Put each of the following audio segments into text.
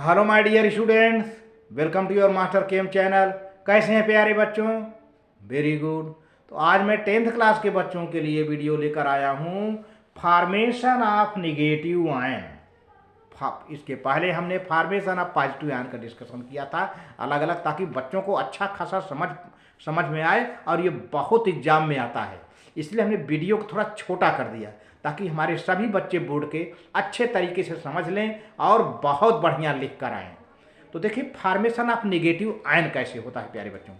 Hello my dear students, welcome to your master chem channel. कैसे हैं प्यारे बच्चों? Very good. तो आज मैं 10th क्लास के बच्चों के लिए वीडियो लेकर आया हूँ फॉर्मेशन ऑफ निगेटिव आयन। इसके पहले हमने फॉर्मेशन ऑफ पॉजिटिव आयन का डिस्कशन किया था अलग अलग, ताकि बच्चों को अच्छा खासा समझ में आए, और ये बहुत एग्जाम में आता है। इसलिए हमने वीडियो को थोड़ा छोटा कर दिया ताकि हमारे सभी बच्चे बोर्ड के अच्छे तरीके से समझ लें और बहुत बढ़िया लिख कर आएँ। तो देखिए फॉर्मेशन ऑफ नेगेटिव आयन कैसे होता है प्यारे बच्चों।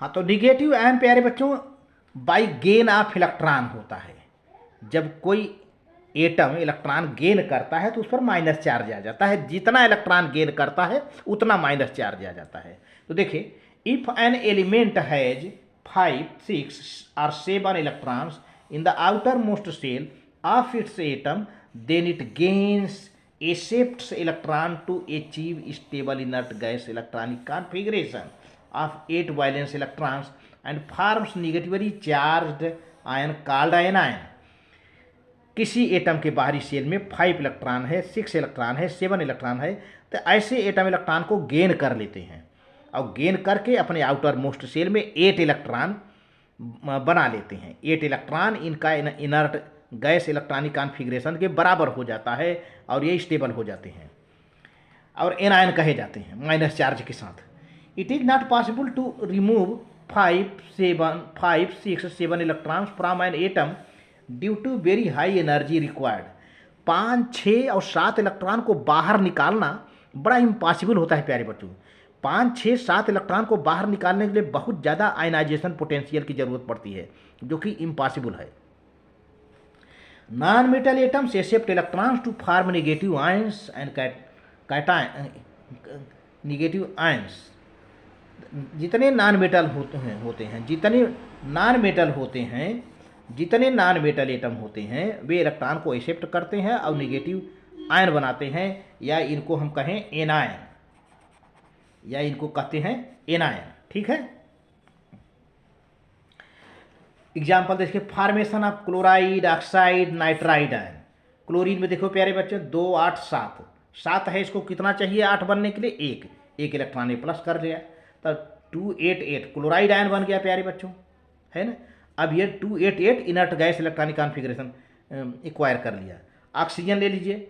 हाँ, तो नेगेटिव आयन प्यारे बच्चों बाई गेन ऑफ इलेक्ट्रॉन होता है। जब कोई एटम इलेक्ट्रॉन गेन करता है तो उस पर माइनस चार्ज आ जाता है। जितना इलेक्ट्रॉन गेन करता है उतना माइनस चार्ज आ जाता है। तो देखिए, if an element has 5, 6 or 7 electrons in the outermost shell of its atom, then it gains accepts electron to achieve stable inert gas electronic configuration of 8 valence electrons and forms negatively charged ion called anion। किसी atom के बाहरी cell में 5 electron है, 6 electron है, 7 electron है, तो ऐसे atom electron को गेन कर लेते हैं और गेन करके अपने आउटर मोस्ट सेल में 8 इलेक्ट्रॉन बना लेते हैं। 8 इलेक्ट्रॉन इनका इनर्ट गैस इलेक्ट्रॉनिक कॉन्फ़िगरेशन के बराबर हो जाता है और ये स्टेबल हो जाते हैं और एनायन कहे जाते हैं माइनस चार्ज के साथ। It is not possible to remove 5, 6, 7 electrons from an atom due to very high energy required. 5, 6 और 7 इलेक्ट्रॉन को बाहर निकालना बड़ा इम्पॉसिबल होता है प्यारे बच्चों। 5, 6, 7 इलेक्ट्रॉन को बाहर निकालने के लिए बहुत ज़्यादा आयनाइजेशन पोटेंशियल की ज़रूरत पड़ती है, जो कि इम्पॉसिबल है। Non metal atoms accept electrons to form negative ions and negative ions. जितने नॉन मेटल एटम होते हैं वे इलेक्ट्रॉन को एक्सेप्ट करते हैं और नेगेटिव आयन बनाते हैं, या इनको हम कहें एनायन, या इनको कहते हैं एनायन। ठीक है। एग्जाम्पल देखिए, formation of chloride, oxide, nitride ion. Chlorine में देखो प्यारे बच्चे 2, 8, 7 7 है, इसको कितना चाहिए 8 बनने के लिए? एक इलेक्ट्रॉन प्लस कर लिया, तब 2, 8, 8 क्लोराइड आयन बन गया प्यारे बच्चों, है ना। अब ये 2, 8, 8 inert gas electronic configuration acquire कर लिया। ऑक्सीजन ले लीजिए,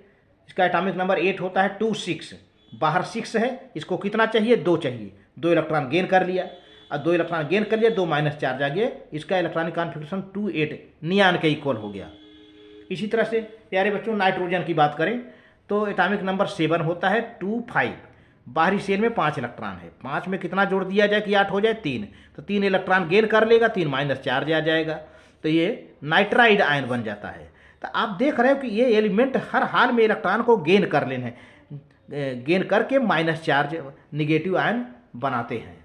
इसका एटॉमिक नंबर 8 होता है, 2, 6 बाहर 6 है, इसको कितना चाहिए? 2 चाहिए, 2 इलेक्ट्रॉन गेन कर लिया, और 2 इलेक्ट्रॉन गेन कर लिया, 2 माइनस चार्ज आ गया, इसका इलेक्ट्रॉनिक कॉन्फ़िगरेशन 2, 8 नियान के इक्वल हो गया। इसी तरह से प्यारे बच्चों नाइट्रोजन की बात करें तो एटॉमिक नंबर 7 होता है, 2, 5 बाहरी सेल में 5 इलेक्ट्रॉन है, 5 में कितना जोड़ दिया जाए कि 8 हो जाए? 3, तो 3 इलेक्ट्रॉन गेन कर लेगा, 3 माइनस चार्ज आ जाएगा, तो ये नाइट्राइड आयन बन जाता है। तो आप देख रहे हो कि ये एलिमेंट हर हाल में इलेक्ट्रॉन को गेन कर लेने गेन करके माइनस चार्ज निगेटिव आयन बनाते हैं।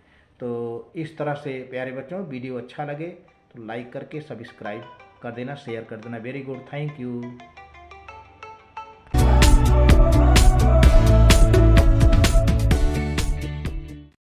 तो इस तरह से प्यारे बच्चों वीडियो अच्छा लगे तो लाइक करके सब्सक्राइब कर देना, शेयर कर देना। Very good, thank you.